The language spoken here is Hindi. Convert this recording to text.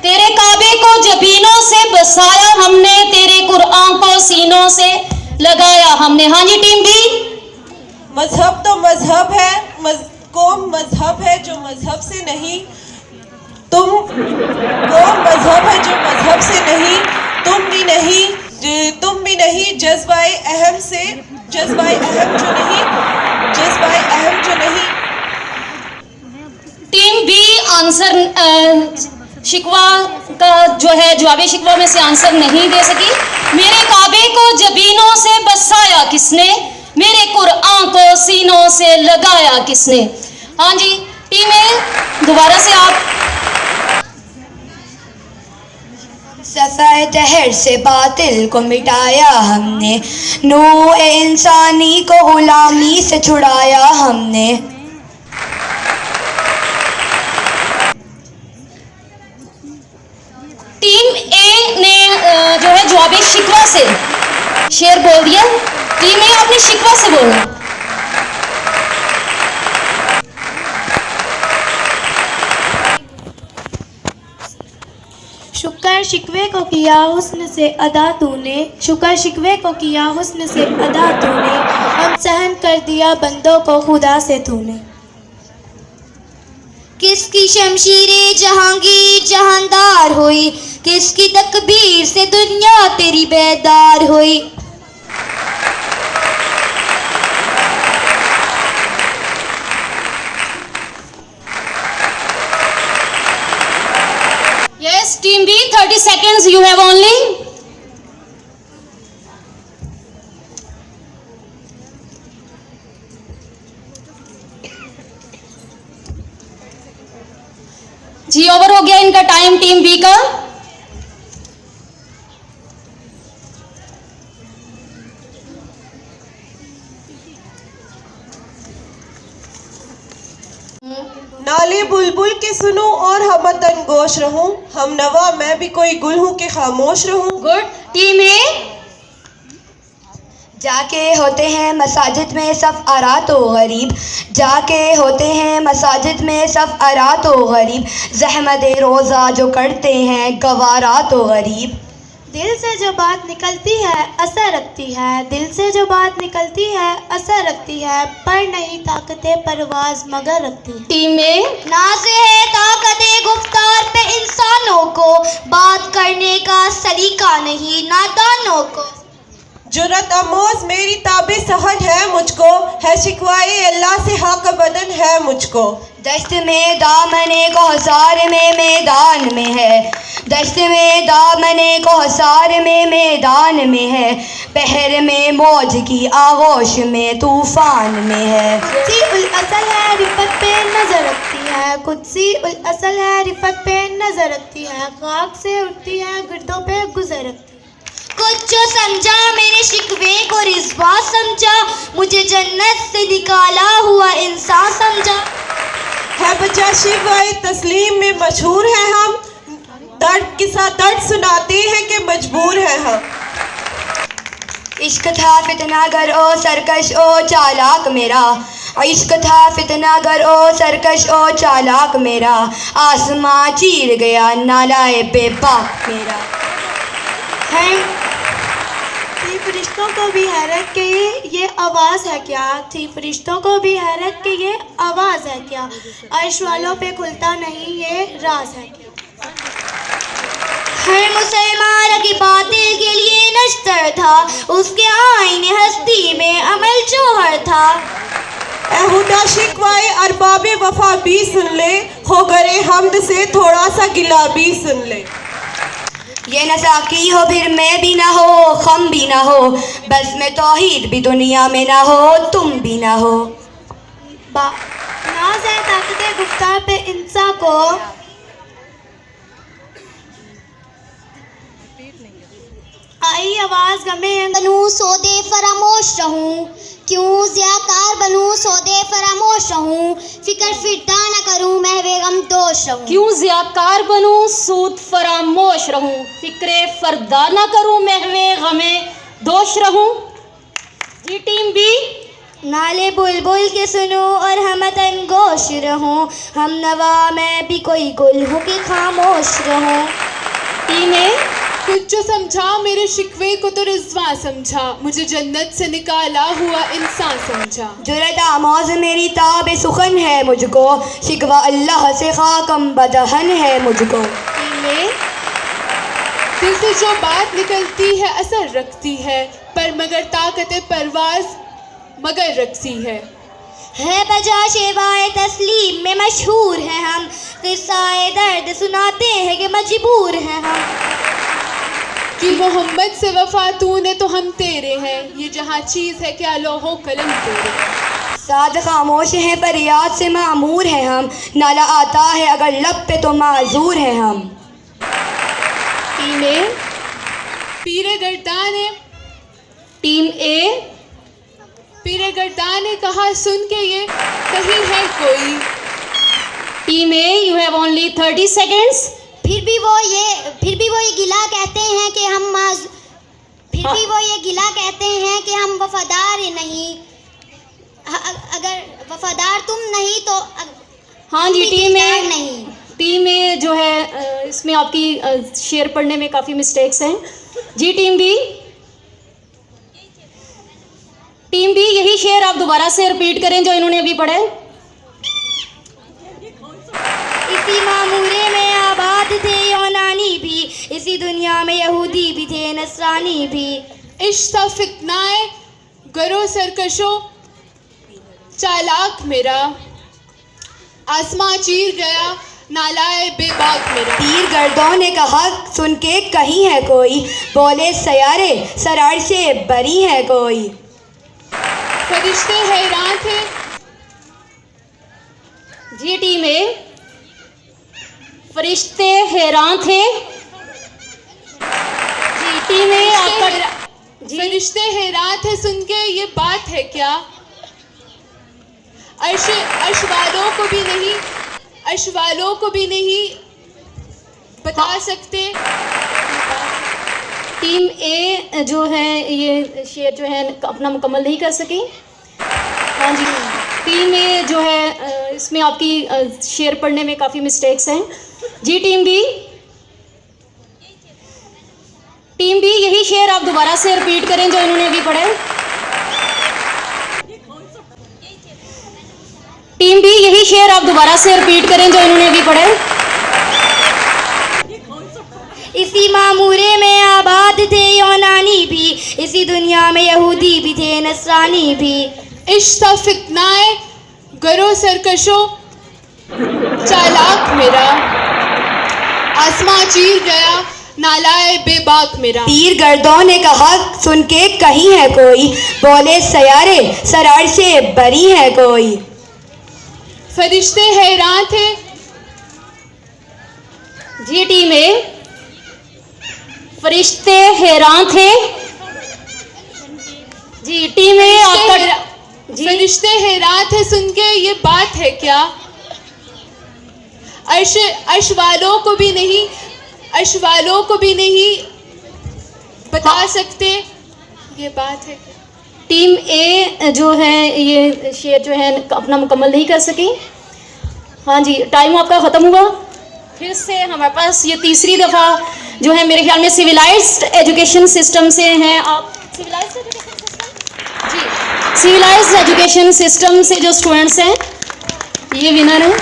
तेरे काबे को जबीनों से बसाया हमने, तेरे कुरान को सीनों से लगाया हमने। हाँ जी टीम बी। मजहब तो मजहब है, कौम मजहब है जो मजहब से नहीं, तुम कौम मजहब है जो मजहब से नहीं, तुम भी नहीं जज्बाए अहम से, जज्बाए अहम जो नहीं। टीम बी आंसर शिकवा का जो है जवाब शिकवा में से आंसर नहीं दे सकी। मेरे काबे को जबीनों से बसाया किसने, मेरे कुरान को सीनों से लगाया किसने। हाँ जी टीम ए दोबारा से आप। सफ़ाए तहर से बातिल को मिटाया हमने, नूर इंसानी को गुलामी से छुड़ाया हमने। टीम ए ने जो है जवाब शिकवा से शेर बोल दिया। टीम ए आपने शिकवा से बोलना। शुक्र शिकवे को किया हुस्न से अदा तूने, शुक्र शिकवे को किया हुस्न से अदा तूने, हम सहन कर दिया बंदों को खुदा से तूने। किसकी शमशीरे जहांगीर जहानदार हुई, किसकी तकबीर से दुनिया तेरी बेदार हुई। Yes, team B, 30 seconds you have only. जी ओवर हो गया इनका टाइम टीम बी का। नाले बुलबुल के सुनूं और हमतन गोश रहूं, हम नवा मैं भी कोई गुल हूं कि खामोश रहूं। गुड टीम ए। जाके होते हैं मसाजिद में सब आरा तो गरीब, जाके होते हैं मसाजिद में सब आरा तो गरीब, ज़हमत रोज़ा जो करते हैं गवारा तो गरीब। दिल से जो बात निकलती है असर रखती है, दिल से जो बात निकलती है असर रखती है, पर नहीं ताकते परवाज मगर रखती है। टीम ए। नाज़ है ताकते गुफ्तार पे इंसानों को, बात करने का सलीका नहीं नादानों को। जुर्रत अमोज मेरी ताबे सहन है मुझको, है शिकवाए अल्लाह से हक बदन है मुझको। दस्त में दामने को हसार में मैदान में है, दस्त में दामने को हसार में मैदान में है, बहर में मौज की आगोश में तूफान में है। कुदसी उल असल है रिफत पे नजर रखती है, कुदसी उल असल है रिफत पे नजर रखती है, खाक से उठती है गिरदों पे गुजर रखती है। कुछ जो समझा मेरे शिकवे को रिज़वा समझा, मुझे जन्नत से निकाला हुआ इंसान समझा। है बचा शिकवाए तस्लीम में मशहूर है हम, दर्द के साथ दर्द सुनाते हैं कि मजबूर है हम। इश्क था फितना गर ओ सरकश ओ चालाक मेरा, इश्क था फितना गर ओ सरकश ओ चालाक मेरा, आसमां चीर गया नालाए बेबाक मेरा। है थी फरिश्तों को भी हैरत के ये आवाज़ है क्या, थी फरिश्तों को भी हैरत के ये आवाज़ है क्या, अर्श वालों पे खुलता नहीं ये राज है क्या। हर मुसलमान की बातिल के लिए नश्तर था, उसके आईने हस्ती में अमल जौहर था। ए हुदा शिकवाए अरबाबे वफा भी सुन ले, हो गरे हमद से थोड़ा सा गिला भी सुन ले। ये नसाकी हो फिर मैं भी ना हो, खम भी ना हो, बस में तौहीद भी दुनिया में ना हो, तुम भी ना हो। नाज है ताकते गुफ्तार पे इंसान को, आई आवाज़ गमे बनूं सौदे फरामोश रहूं, क्यों ज़ियाकार बनूं सौदे फरामोश रहूं, फिक्र फिरता न करूं महवे गम दोष रहूं। क्यों ज़ियाकार बनूं सूद फरामोश रहूं, फिक्रे फरदा ना करूं महवे गमे दोष रहूं। जी टीम बी। नाले बुलबुल के सुनो और हम तनगोश रहूं, हम नवा मैं भी कोई गुल हूँ कि खामोश रहूं। टीम ए, कुछ जो समझा मेरे शिकवे को तो रिज़वा समझा, मुझे जन्नत से निकाला हुआ इंसान समझा। जुरत आमाज मेरी ताब सुखन है मुझको, शिकवा अल्लाह से खाकम बदहन है मुझको। टीम ए, दिल से जो बात निकलती है असर रखती है, पर मगर ताकत परवाज मगर रखती है बजा शेवाए तस्लीम में मशहूर हैं हम, किस्साए दर्द सुनाते हैं कि मजबूर हैं हम। कि मोहम्मद से वफा तूने तो हम तेरे हैं, ये जहाँ चीज़ है क्या लोहो कलम तेरे। साद खामोश हैं पर याद से मामूर हैं हम, नाला आता है अगर लब पे तो माजूर हैं हम। टीम ए, पीरे गर्दाने, टीम ए, पीरे गर्दाने कहा सुन के ये कहीं है कोई। Team A, you have only 30 seconds. फिर भी वो ये गिला कहते हैं कि हम वफादार ही नहीं। अगर वफादार तुम नहीं तो हाँ जी, हम भी टीम दिलदार ए, नहीं। टीम ए जो है इसमें आपकी शेर पढ़ने में काफ़ी मिस्टेक्स हैं। जी टीम बी, टीम बी यही शेर आप दोबारा से रिपीट करें जो इन्होंने अभी पढ़ा है। इसी मामूरे में आबाद थे यूनानी भी, इसी दुनिया में यहूदी भी थे नसरानी भी। इश्क था फितनाए गरो सरकशो चालाक मेरा, आसमां चीर गया नालाए बेबाक मेरा। तीर गर्दों ने कहा सुन के कहीं है कोई, बोले सयारे सरार से बरी है कोई। फरिश्ते हैरान थे। जी टीम ए, फरिश्ते हैरान थे। जी टीम ए, आपका जी फरिश्ते हैरान थे सुन के ये बात है क्या। अर्श वालों को भी नहीं बता सकते। टीम ए जो है ये शेर जो है अपना मुकम्मल नहीं कर सकी। हाँ जी, टीम ए जो है इसमें आपकी शेर पढ़ने में काफ़ी मिस्टेक्स हैं। जी टीम बी, टीम बी यही शेर आप दोबारा से रिपीट करें जो इन्होंने अभी पढ़ा है। टीम बी यही शेर आप दोबारा से रिपीट करें जो इन्होंने अभी पढ़ा है। इसी मामूरे में आबाद थे यूनानी भी, इसी दुनिया में यहूदी भी थे नसरानी भी। इश्क था फितनाए गरो सरकशो चालाक मेरा, आसमां चीर गया नालाए बेबाक मेरा। तीर गर्दों ने कहा सुन के कहीं है कोई, बोले सयारे सरार से बरी है कोई। फरिश्ते हैरान थे। जी टीम ए, फरिश्ते हैरान थे। जी टीम ए, आपका जी फरिश्ते हैरान थे सुन के ये बात है क्या। अर्श वालों को भी नहीं बता सकते ये बात है क्या। टीम ए जो है ये शेर जो है अपना मुकम्मल नहीं कर सकी। हाँ जी, टाइम आपका ख़त्म हुआ। फिर से हमारे पास ये तीसरी दफ़ा जो है मेरे ख्याल में सिविलाइज्ड एजुकेशन सिस्टम से हैं आप। सिविलाइज्ड एजुकेशन सिस्टम, जी सिविलाइज्ड एजुकेशन सिस्टम से जो स्टूडेंट्स हैं ये विनर हैं।